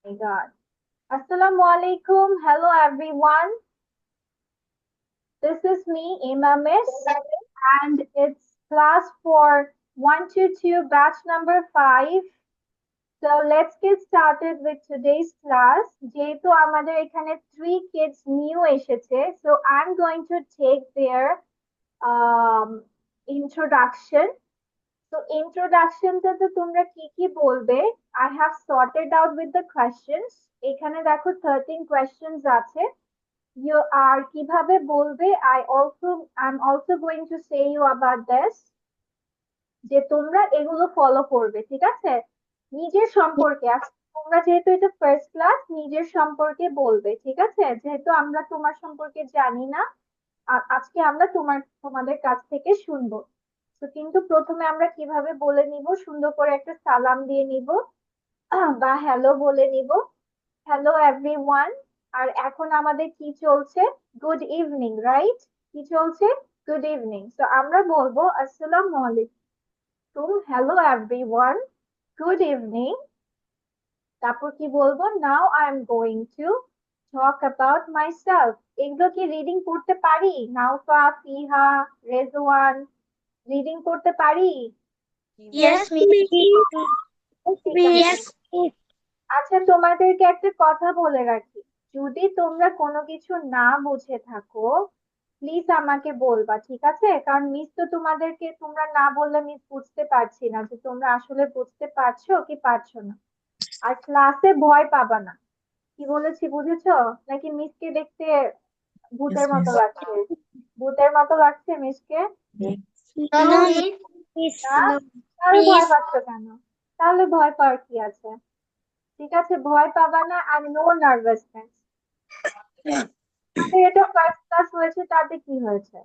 My God. Assalamu alaikum. Hello everyone. This is me, Ima Miss, and it's class for 122, batch number 5. So let's get started with today's class. যেহেতু আমাদের এখানে 3 kids new এসেছে, so I'm going to take their um, introduction. তো ইন্ট্রোডাকশনটাতে তোমরা কি কি বলবে? I have sorted out with the questions. এখানে দেখো 13 questions আছে। You are কিভাবে বলবে? I'm also going to say you about this, যে তোমরা এগুলো ফলো করবে, ঠিক আছে? নিজের সম্পর্কে তোমরা যেহেতু এটা ফার্স্ট ক্লাস, নিজের সম্পর্কে বলবে, ঠিক আছে? যেহেতু আমরা তোমার সম্পর্কে জানি না, আর আজকে আমরা তোমাদের কাছ থেকে শুনবো। তো কিন্তু প্রথমে আমরা কিভাবে বলে নিব, সুন্দর করে একটা সালাম দিয়ে নিব, বা হ্যালো বলে নিব, হ্যালো এভরিওয়ান। আর এখন আমাদের কি চলছে? Good evening, right? কি চলছে? Good evening. তো আমরা বলবো আসসালামু আলাইকুম, হ্যালো এভরিওয়ান, গুড ইভিনিং। তারপর কি বলবো? নাও I am going to talk about myself. এগুলো কি রিডিং করতে পারি? নাউফা, ফিহা, রেজওয়ান, রিডিং করতে পারি? Yes, Yes, Miss. ঠিক আছে। Miss. আচ্ছা, তোমাদেরকে একটা কথা বলে রাখি, যদি তোমরা কোনো কিছু না বুঝে থাকো, প্লিজ আমাকে বলবা, ঠিক আছে? কারণ মিস তো তোমাদেরকে, তোমরা না বললে মিস বুঝতে পারছি না যে তোমরা আসলে বুঝতে পারছো কি পারছো না। আর ক্লাসে ভয় পাবা না। কি বলেছি বুঝেছো? নাকি মিসকে দেখতে ভূতের Yes, মতো Miss. লাগছে? ভূতের মতো লাগছে মিসকে? No, No, Miss. না? No, তাহলে ভয় Miss. পাচ্ছ কেন? তাহলে ভয় পাওয়ার কি আছে? ঠিক আছে, ভয় পাবা না, আর নো নার্ভাসনেস। আমাদের এটা ফার্স্ট ক্লাস হয়েছে, তাতে কি হয়েছে?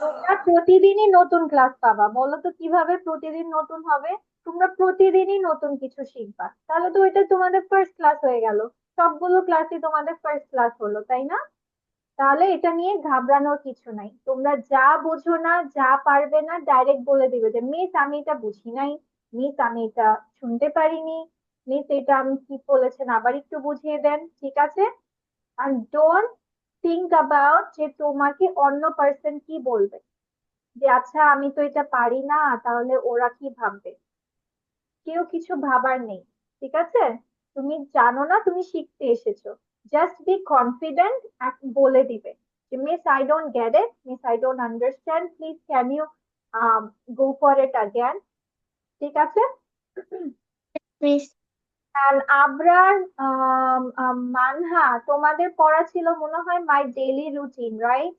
তোমরা প্রতিদিনই নতুন ক্লাস পাবা। বলো তো কিভাবে প্রতিদিন নতুন হবে? তোমরা প্রতিদিনই নতুন কিছু শিখবা, তাহলে তো এটা তোমাদের ফার্স্ট ক্লাস হয়ে গেল। সবগুলো ক্লাসই তোমাদের ফার্স্ট ক্লাস হলো, তাই না? তাহলে এটা নিয়ে ঘাবড়ানোর কিছু নাই। তোমরা যা বোঝো না, যা পারবে না, ডাইরেক্ট বলে দিবে যে মিস আমি এটা বুঝি নাই, মিস আমি এটা শুনতে পারিনি, মিস এটা আমি কি বলেছেন আবার একটু বুঝিয়ে দেন, ঠিক আছে? and don't think about যে তোমাকে অন্য পার্সন কি বলবে, যে আচ্ছা আমি তো এটা পারি না, তাহলে ওরা কি ভাববে। কেউ কিছু ভাবার নেই, ঠিক আছে? তুমি জানো না, তুমি শিখতে এসেছো। জাস্ট বি কনফিডেন্ট, বলে দিবে যে miss I don't get it, miss I don't understand, please can you go for it again, ঠিক আছে? Miss. আর আবরার, মানহা, তোমাদের পড়া ছিল মনে হয় মাই ডেইলি রুটিন, রাইট?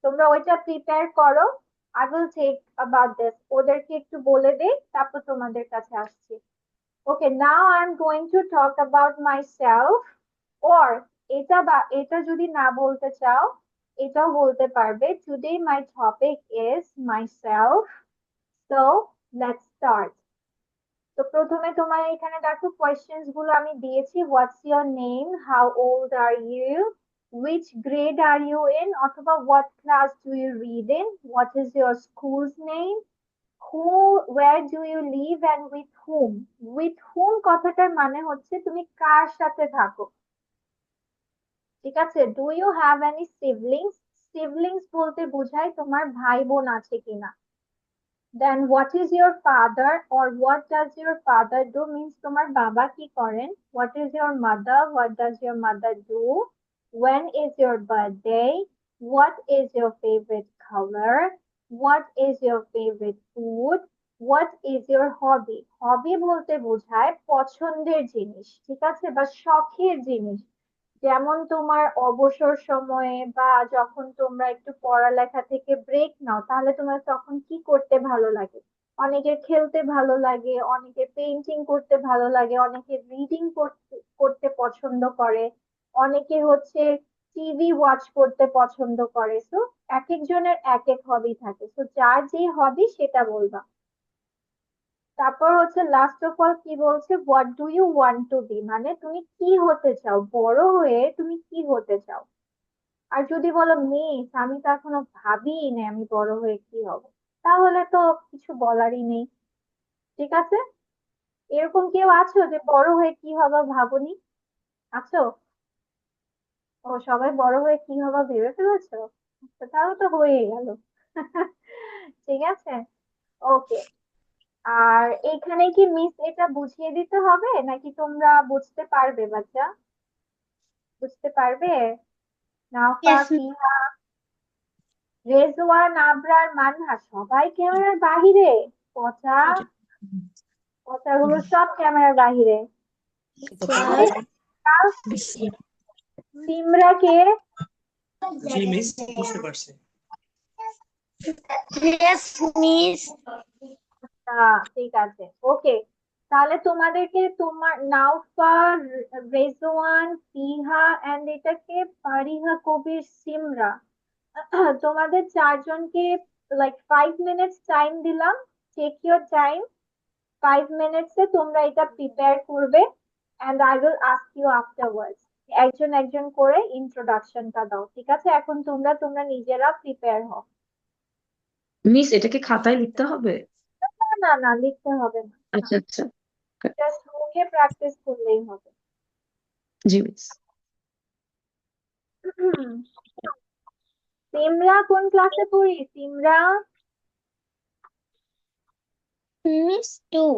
তোমরা ওইটা প্রিপেয়ার করো। I will take about this, ওদেরকে একটু বলে দেই, তারপর তোমাদের কাছে আসছি। Okay, now I am going to talk about myself. Or এটা যদি না বলতে চাও, এটাও বলতে পারবে, today my topic is myself. So let's start. তো প্রথমে তোমার এখানে দেখো কোয়েশ্চেন্স গুলো আমি দিয়েছি। What's your name, how old are you, which grade are you in, অথবা what class do you read in, what is your school's name, who, where do you live and with whom। with whom কথাটার মানে হচ্ছে তুমি কার সাথে থাকো, ঠিক আছে? Do you have any siblings, siblings বলতে বোঝায় তোমার ভাই বোন আছে কিনা। Then what is your father or what does your father do means তোমার বাবা কি করেন। What is your mother? What does your mother do? When is your birthday? What is your favorite color? What is your favorite food? What is your hobby? Hobby বলতে বোঝায় পছন্দের জিনিস, ঠিক আছে, বা শখের জিনিস। যেমন তোমার অবসর সময়ে বা যখন তোমরা একটু পড়ালেখা থেকে ব্রেক নাও, তাহলে তোমার তখন কি করতে ভালো লাগে? অনেকের খেলতে ভালো লাগে, অনেকের পেইন্টিং করতে ভালো লাগে, অনেকে রিডিং করতে করতে পছন্দ করে, অনেকে হচ্ছে টিভি ওয়াচ করতে পছন্দ করে। তো এক একজনের এক এক হবি থাকে, তো যার যে হবি সেটা বলবা। তারপর হচ্ছে লাস্ট অফ অল কি বলছে, what do you want to be, মানে তুমি কি হতে চাও, বড় হয়ে তুমি কি হতে চাও। আর যদি বলো মিস আমি তো এখনো ভাবিই না আমি বড় হয়ে কি হব, তাহলে তো কিছু বলারই নেই, ঠিক আছে? এরকম কেউ আছো যে বড় হয়ে কি হবা ভাবনি? আছো? ও, সবাই বড় হয়ে কি হবা ভেবে ফেলেছো? আচ্ছা, তাহলে তো হয়ে গেল। ঠিক আছে, ওকে। আর এইখানে কি মিস এটা বুঝিয়ে দিতে হবে নাকি তোমরা বুঝতে পারবে বাচ্চা? বুঝতে পারবে? নাওফা, Yes, ফিহা, রেজওয়ান, আবরার, মানহা সবাই ক্যামেরার বাহিরে? পচা, পচাগুলো সব ক্যামেরার বাহিরে। class. সিমরা কে? জি মিস, বুঝতে পারছি। Yes, Miss. ঠিক আছে, ওকে। তাহলে তোমাদেরকে তোমার নাওফা, রেজওয়ান, ফিহা এন্ড এটাকে ফারিহা, কবির, সিমরা, তোমাদের চারজনকে লাইক 5 মিনিটস টাইম দিলাম। Take your time. 5 মিনিটসে তোমরা এটা প্রিপেয়ার করবে and I will ask you afterwards. একজন একজন করে ইন্ট্রোডাকশনটা দাও, ঠিক আছে? এখন তোমরা তোমরা নিজেরা প্রিপেয়ার হও। মিস এটাকে খাতায় লিখতে হবে? না না না, লিখতে হবে না, আচ্ছা আচ্ছা। জাস্ট মুখে প্র্যাকটিস করলেই হবে। জি মিস। সিমরা কোন ক্লাসে পড়ি? সিমরা Miss 2.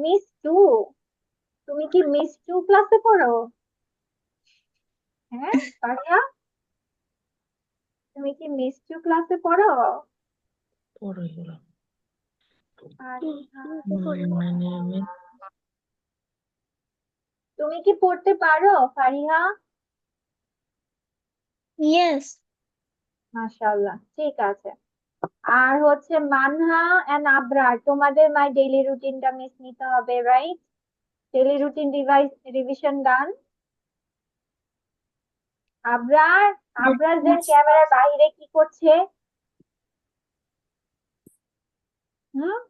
Miss two? তুমি কি মিস টু ক্লাসে পড়ো? হ্যাঁ পারিয়া, তুমি কি মিস টু ক্লাসে পড়ো? পরে হলো। আরিহা, মানে তুমি কি পড়তে পারো ফারিহা? Yes. মাশাআল্লাহ, ঠিক আছে। আর হচ্ছে মানহা এন্ড আবরার, তোমাদের মাই ডেইলি রুটিনটা মিস নিতে হবে, রাইট? ডেইলি রুটিন রিভিশন ডান। আবরার, আবরার যে ক্যামেরার বাইরে কি করছে? হুম,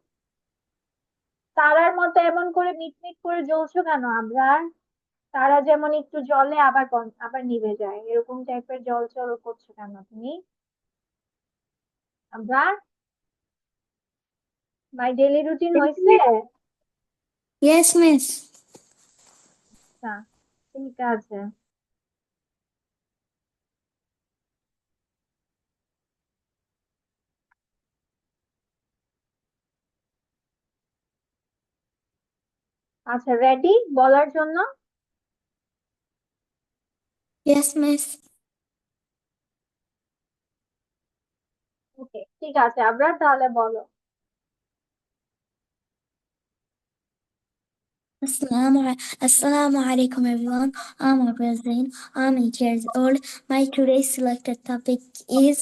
তারার মতো এমন করে মিটমিট করে জ্বলছো কেন আবরার? তারা যেমন একটু জ্বলে আবার আবার নিভে যায়, এরকম টাইপের জল চল করছো কেন তুমি আবরার? মাই ডেইলি রুটিন হয়েছে? Yes, Miss. আচ্ছা, ঠিক আছে। আচ্ছা, রেডি বলার জন্য? Yes, Miss. ওকে, ঠিক আছে আবরার, তাহলে বলো। Assalamu alaikum everyone. I'm Abra Zain. I'm 8 years old. My today's selected topic is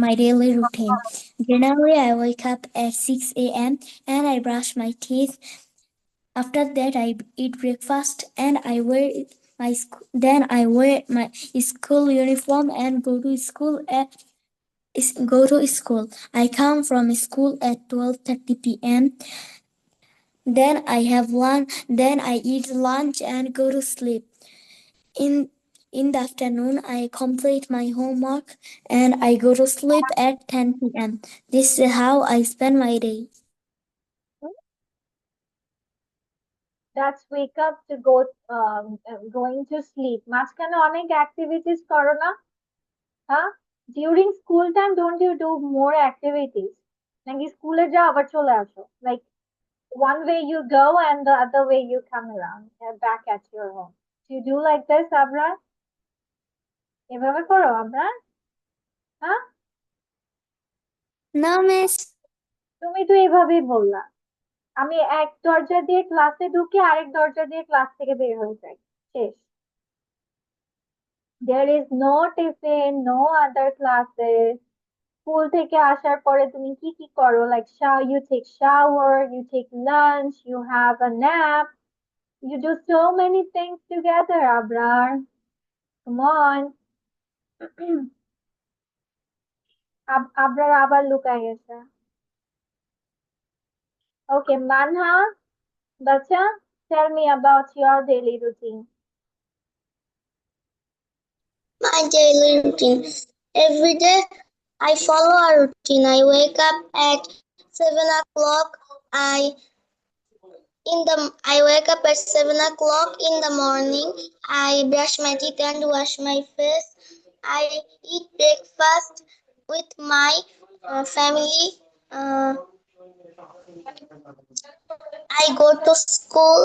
my daily routine. Generally, I wake up at 6 a.m. and I brush my teeth. After that, I eat breakfast and I wear then I wear my school uniform and go to school. I come from school at 12:30 p.m. Then I have lunch. Then I eat lunch and go to sleep. In the afternoon, I complete my homework and I go to sleep at 10 p.m. This is how I spend my day. That's wake up to go, going to sleep. মাঝখানে অনেক activities করো না? হ্যাঁ, during school time don't you do more activities? নাকি স্কুলে যাও আবার চলে আসো, like one way you go and the other way you come around, back at your home? Do you do like this, Abra? এভাবে করো আমরা? হ্যাঁ, No, Miss. তুমি তো এভাবেই বললা। আমি এক দরজা দিয়ে ক্লাসে ঢুকে আরেক দরজা দিয়ে ক্লাস থেকে বের হয়ে যাই, শেষ। there is no tiffin, no other classes. School থেকে আসার পরে তুমি কি কি করো? Like you take shower, you take lunch, you have a nap, you do so many things together, Abrar. Come on. Abrar আবার লুকায় গেছে। ওকে, মানহা, বাচ্চা, tell me about your daily routine. My daily routine. Every day I follow a routine. I wake up at 7 o'clock. I I wake up at 7 o'clock in the morning. I brush my teeth and wash my face. I eat breakfast with my family. I go to school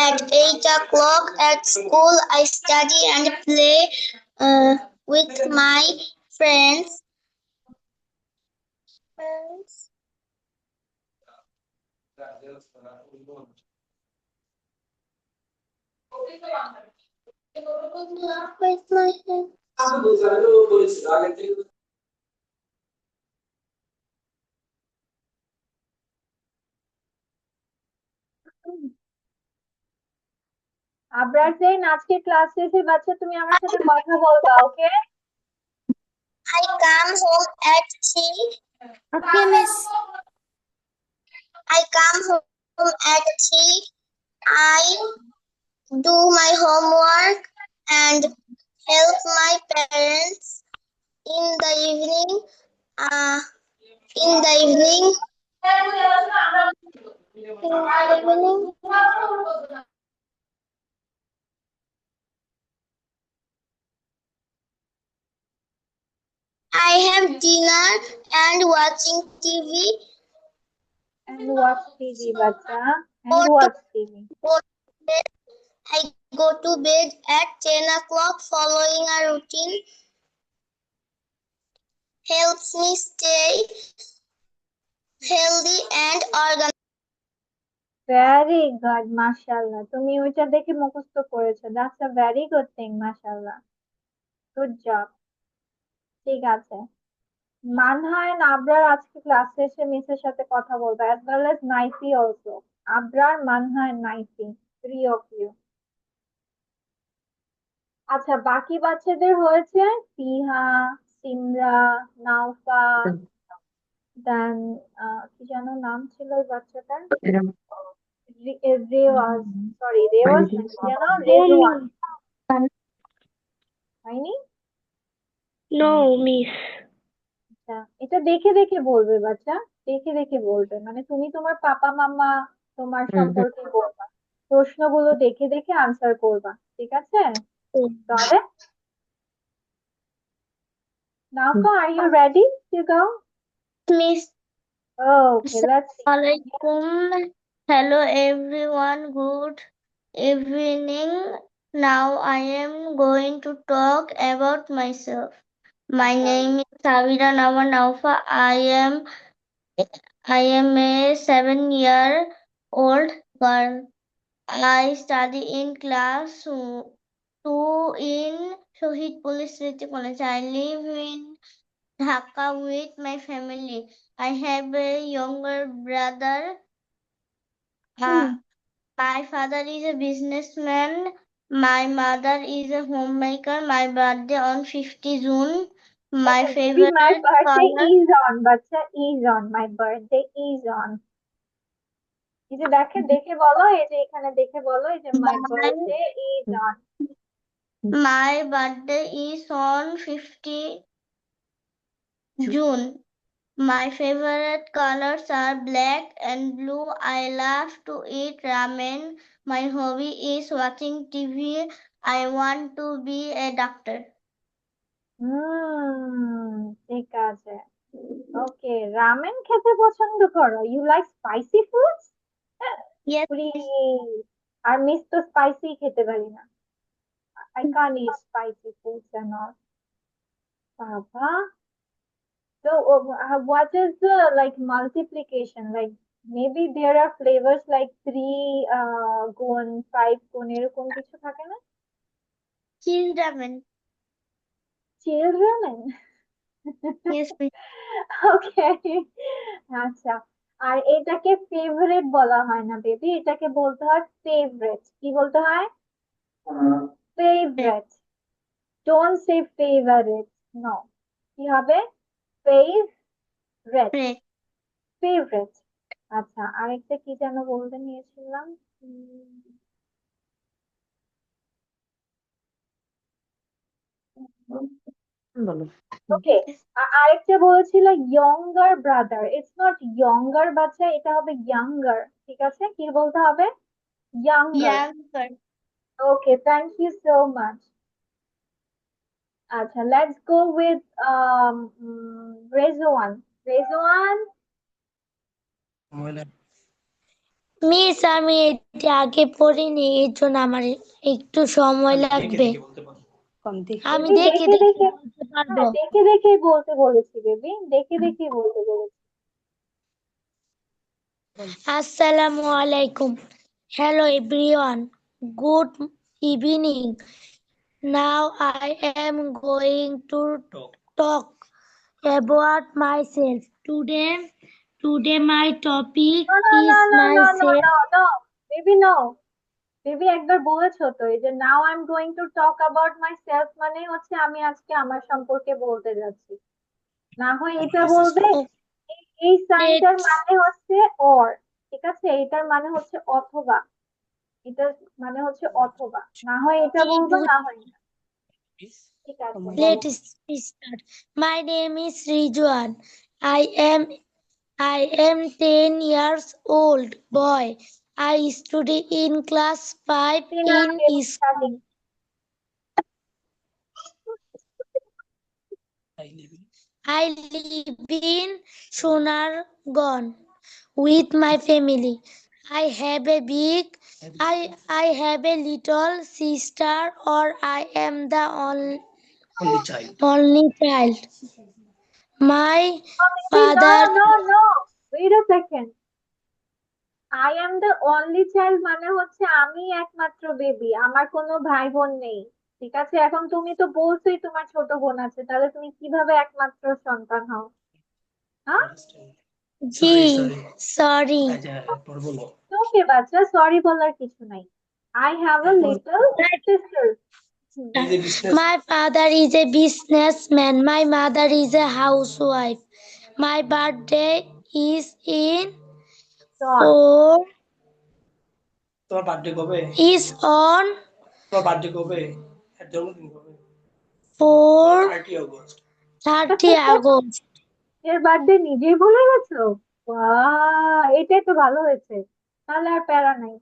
at 8 o'clock. At school, I study and play with my friends. With my friends. Abrar Zain, আজকে class শেষে বাচ্চা তুমি আমার সাথে কথা বলবা, ওকে? I come home at 3. Okay, miss. I come home at 3. I do my homework and help my parents in the evening. In the evening, I have dinner and watching TV. And watch TV, বাচ্চা, and Go to watch TV. bed. I go to bed at 10 o'clock. Following a routine helps me stay healthy and organized. Very good, মাশাআল্লাহ, তুমি ওইটা দেখে মুখস্থ করেছো। That's a very good thing, মাশাআল্লাহ, good job. ঠিক আছে, মানহা এন্ড আবরার আজকে ক্লাসে এসে মিসের সাথে কথা বলবে, as well as Naifi also. Abrar, Manha and Naifi, 3 of you। আচ্ছা, বাকি বাচ্চাদের হয়েছে ফিহা, সিমরা, নাওফা, দেন কি যেন নাম ছিল ওই বাচ্চাটার, রেওয়াজ, সরি রেওয়াজ না, কি যেন, রেজওয়ান। হয়নি? No, miss. আচ্ছা, এটা দেখে দেখে বলবে বাচ্চা, দেখে দেখে বলবে, মানে তুমি তোমার পাপা মামা তোমার সম্পর্কে বলবা, প্রশ্নগুলো দেখে দেখে আনসার করবা, ঠিক আছে? তাহলে Naofa, are you ready to go? Miss, Okay, let's see. Assalamualaikum. Hello everyone. Good evening. Now I am going to talk about myself. My name is Sabira Naman Naufa. I am a 7-year-old girl. I study in class 2 in Shohid Police City College. I live in Dhaka with my family. I have a younger brother. My father is a businessman. My mother is a homemaker. My birthday on 50 June. My Maybe favorite my birthday color. is on, বাচ্চা, is on, my birthday is on। এই যে দেখে দেখে বলো, এই যে এখানে দেখে বলো, এই যে my birthday is on। My birthday is on 50 June. My favorite colors are black and blue. I love to eat ramen. My hobby is watching TV. I want to be a doctor. ঠিক আছে, ওকে। Ramen খেতে পছন্দ করো? You like spicy foods? Yes. আর miss তো spicy খেতে পারি না, I can't eat spicy foods and all। বাবা, so what is the like multiplication, like maybe there are flavors like 3 গুণ 5 গুণ এরকম কিছু থাকে না? Cheese ramen. চিল রামেন? Yes, miss. ওকে, আচ্ছা। আর এটাকে ফেভারিট বলা হয় না বেবি, এটাকে বলতে হয় ফেভারিট। কি বলতে হয়? Favourite. Don't say favourite, no. কি হবে? Favourite, Great. ফেভারিট। আচ্ছা, আরেকটা কি যেন বলতে নিয়েছিলাম, বলো। ওকে। আরেকটা বলেছিল younger brother, it's not younger বাচ্চা, এটা হবে ইয়াঙ্গার, ঠিক আছে? কি বলতে হবে? Younger. Younger. Okay, thank you so much. আচ্ছা, let's go with Rezwan. Rezwan, Moyna miss আমি এটা আগে পড়িনি, এর জন্য আমার একটু সময় দেখে লাগবে। দেখে বলতে পারো। আমি বেবি দেখে দেখে দেখে দেখে, বলতে পারবো। হ্যাঁ দেখে দেখেই বলতে বলেছি বেবি, দেখে দেখেই বলতে বলেছি। আসসালামু আলাইকুম। Hello everyone. Good evening. Now I am going to talk talk about myself. Today my topic No, no, is no, no, no, no, myself. no, no. Baby, no. Baby একবার বলেছো তো, এই যে নাও I am going to talk about my self মানে হচ্ছে আমি আজকে আমার সম্পর্কে বলতে যাচ্ছি। না হয় এটা বলবে এই সাইনটার Let's মানে হচ্ছে অর, ঠিক আছে, এটার মানে হচ্ছে অথবা, এটার মানে হচ্ছে অথবা, না হয় এটা বলবো না হয় এটা। ঠিক আছে বলো। let's start. My name is Rizwan. I am 10 years old boy. I study in class 5 in school. I live in Sonargaon with my family. I have a big I have a little sister, or I am the only child. only child. My No, father no, no, wait a second. I am the only child মানে হচ্ছে আমি একমাত্র baby, আমার কোনো ভাই বোন নেই। ঠিক আছে, এখন তুমি তো বলছোই তোমার ছোট বোন আছে, তাহলে তুমি কিভাবে একমাত্র সন্তান হও? হ্যাঁ, Understand? G. Sorry. Sorry. আচ্ছা পর বলো। ওকে বাচ্চা, সরি বলার কিছু নাই। I have a little sister. Is a business. My father is a businessman. My mother is a housewife. My birthday is in or তোমার বার্থডে কবে? is on তোমার বার্থডে কবে? এর জন্মদিন কবে? 4 30 আগস্ট। 30 August. এর বার্থডে নিজেই ভুলে গেছো? এটাই তো ভালো হয়েছে, তাহলে আর প্যারা নাই।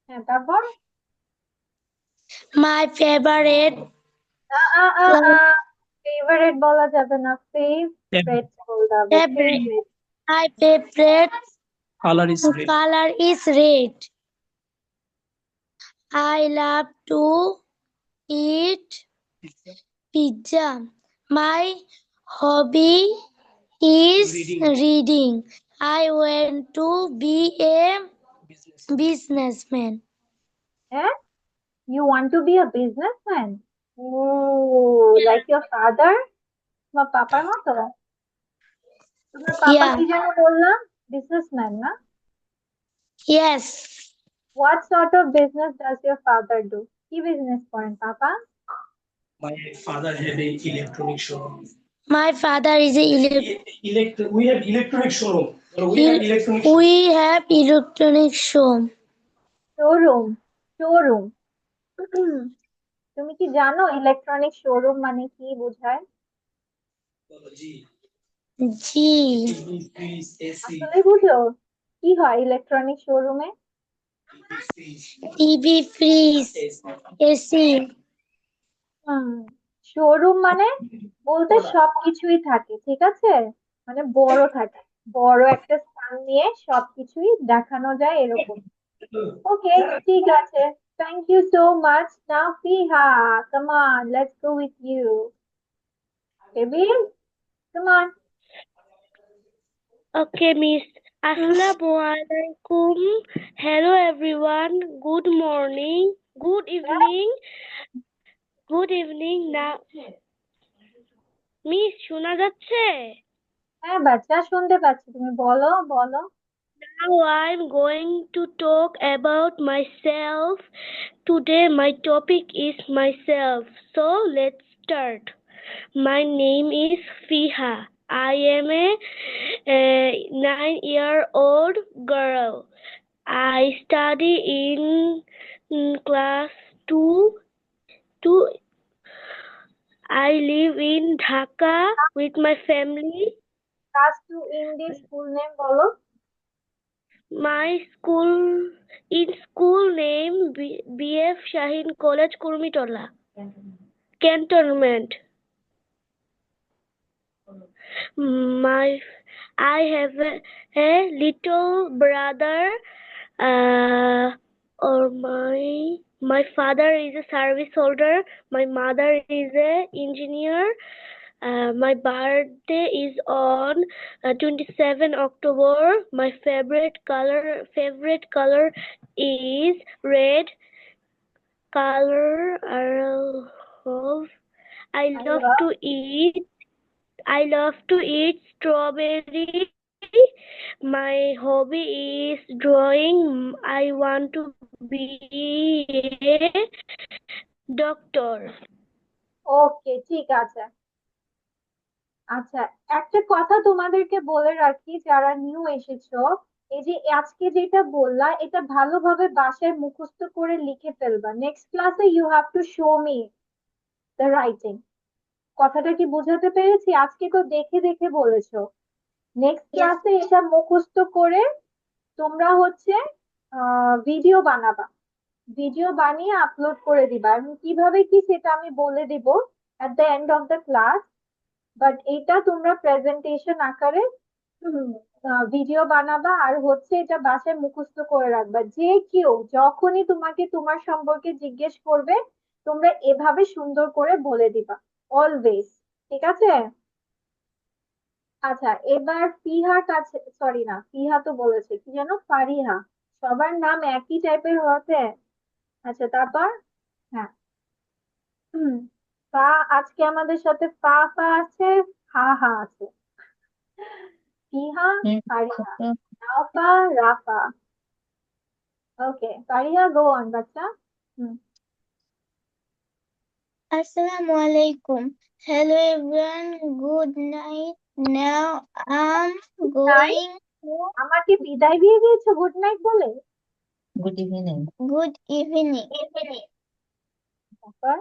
হ্যাঁ, তারপর My favorite ফেভারিট বলা যাবে না, ফেভারিট বলতে হবে, favorite favourite. my favorite colour is red. color is red. I love to eat pizza. My hobby is reading. I want to be a business. businessman. হ্যাঁ, you want to be a businessman? ও, like your father, তোমার পাপার মতো? তোমার পাপা Yeah. কি যেন বললাম, businessman না? Yes. What sort of business does your father do? কি বিজনেস করেন পাপা? My father had a electronic showroom. My father is a We have electronic showroom. We have electronic. we have electronic showroom. Showroom, showroom. তুমি কি জানো electronic showroom মানে কি বোঝায়? G. G. TV, fridge, AC. আসলে বুঝো কি হয় ইলেকট্রনিক শোরুমে? TV, fridge, AC. শোরুম মানে বলতে সবকিছুই থাকে, ঠিক আছে, মানে বড় থাকে, বড় একটা স্থান নিয়ে সবকিছুই দেখানো যায় এরকম। ওকে, ঠিক আছে, thank you so much. Now Fiha, come on, let's go with you. Baby, come on. Okay, Miss. Assalamualaikum. Hello, everyone. Good morning. Good evening. Good evening. Now, Miss, শোনা যাচ্ছে? হ্যাঁ বাচ্চা, শুনতে পাচ্ছি, তুমি বলো বলো। Now I'm going to talk about myself. Today my topic is myself. So let's start. My name is Fiha. I am a 9-year-old girl. I study in class 2. I live in Dhaka with my family. Class 2 in the school name বলো। My school name BF Shaheen College Kurmitola Cantonment. I have a little brother. Or my father is a service holder. My mother is a engineer. My birthday is on 27 October. My favorite color is red color. I love to eat. I love to eat strawberry. My hobby is drawing. I want to be a doctor. ওকে, ঠিক আছে। আচ্ছা, একটা কথা তোমাদেরকে বলে রাখি যারা new এসেছো, এই যে আজকে যেটা বললা এটা ভালোভাবে বাসায় মুখস্থ করে লিখে ফেলবা। নেক্সট ক্লাসে you have to show me the writing. কথাটা কি বোঝাতে পেরেছি? আজকে তো দেখে দেখে বলেছো, নেক্সট Yes. ক্লাসে এটা মুখস্থ করে তোমরা হচ্ছে ভিডিও বানাবা। ভিডিও বানিয়ে আপলোড করে দিবা, এবং কিভাবে কি সেটা আমি বলে দিব at the end of the class. But এটা তোমরা প্রেজেন্টেশন আকারে ভিডিও বানাবা, আর হচ্ছে এটা বাসায় মুখস্থ করে রাখবা। যে কেউ যখনই তোমাকে তোমার সম্পর্কে জিজ্ঞেস করবে, তোমরা এভাবে সুন্দর করে বলে দিবা অলওয়েজ। ঠিক আছে? আচ্ছা, এবার ফিহার কাছে, সরি না, ফিহা তো বলেছে, কি যেন, ফারিহা। সবার নাম একই টাইপের হতে। আচ্ছা, তারপর, হ্যাঁ, হুম, ফা, আজকে আমাদের সাথে ফা ফা আছে, হা হা আছে। ফিহা, ফারিহা, রাফা, রাফা। ওকে, ফারিহা, গো অন বাচ্চা। হুম। Assalamu alaikum. Hello everyone. Good night. Now I'm going to আমাকে বিদায় দিয়ে দিয়েছো গুড নাইট বলে? Good evening. good evening. তারপর,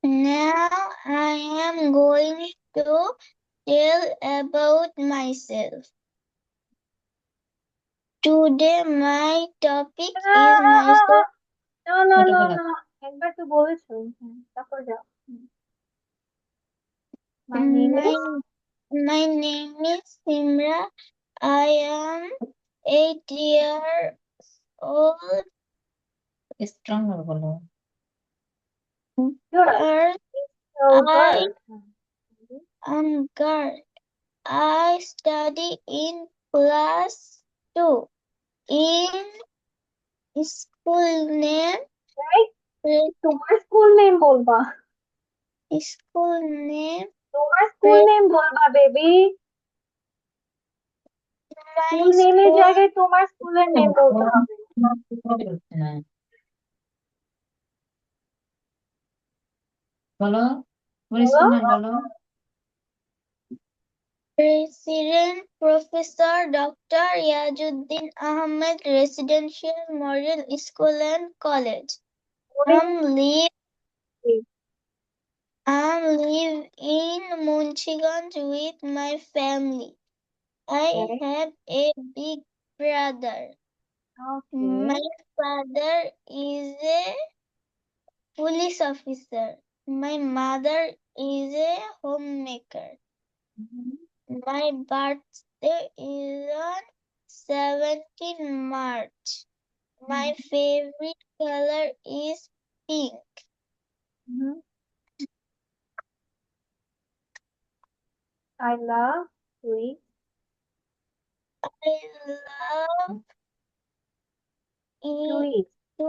Now I am going to tell about myself. Today my topic is myself. না না ওটা না বলা। না, একবার তো বলেছো। তারপর যাও। My name My, is, my name is Simra. I am 8 years old. Strong হবে বলো। Girl, I am girl. I study in class 2 in school name. তোমার স্কুল নেম বলবা, School name. তোমার স্কুল নেম বলবা বেবি। My স্কুল নেমের school জায়গায় তোমার স্কুলের name বলতে হবে। বলছে না। বলো, তোমার স্কুল নাম বলো। President Professor Dr. Yajuddin Ahmed Residential Model School and College. live in Munchiganj with my family. I Okay. have a big brother. Okay. My father is a police officer. My mother is a homemaker. My birthday is on 17 March. My favorite color is pink. I love sweet. I love Sweet. to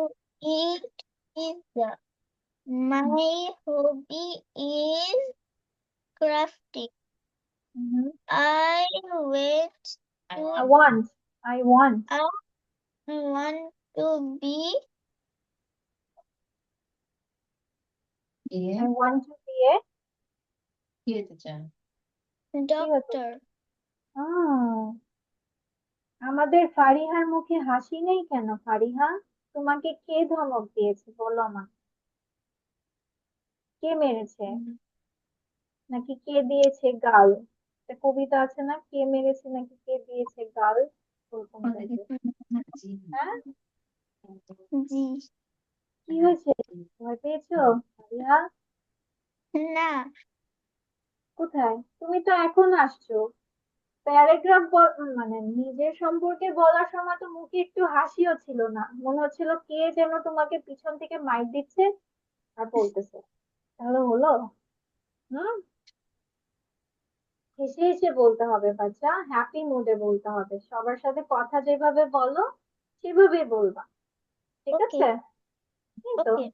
eat pizza. My hobby is crafting. I went I to I want. I want. I want to be দিয়ে I want to be a কি হতে চান? doctor. আমাদের ফারিহার মুখে হাসি নেই কেন? ফারিহা, তোমাকে কে ধমক দিয়েছে বলো আমাকে? কে মেরেছে? নাকি কে দিয়েছে গাল? একটা কবিতা আছে না, কে মেরেছে নাকি কে দিয়েছে গাল? ওরকম টাইপের হ্যাঁ জি কি হয়েছে ভয় পেয়েছো আলিয়া না কোথায় তুমি তো এখন আসছো প্যারাগ্রাফ মানে নিজের সম্পর্কে বলার সময় তো মুখে একটু হাসিও ছিল না মনে হচ্ছিল কে যেন তোমাকে পিছন থেকে মাইক দিচ্ছে আর বলতেছে তাহলে হলো হুম হেসে হেসে বলতে হবে বাচ্চা হ্যাপি মুডে বলতে হবে সবার সাথে কথা যেভাবে বলো সেভাবেই বলবা ঠিক ওকে আছে এই তো ওকে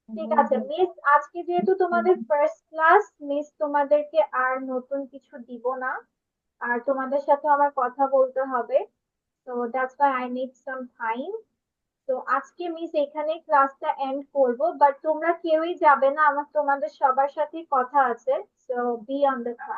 ঠিক আছে মিস আজকে যেহেতু তোমাদের ফার্স্ট ক্লাস মিস তোমাদেরকে আর নতুন কিছু দিব না আর তোমাদের সাথে আমার কথা বলতে হবে তো that's why I need some time তো আজকে মিস এখানেই ক্লাসটা এন্ড করব বাট তোমরা কেউই যাবে না আমার তোমাদের সবার সাথে কথা আছে সো বি অন দ্য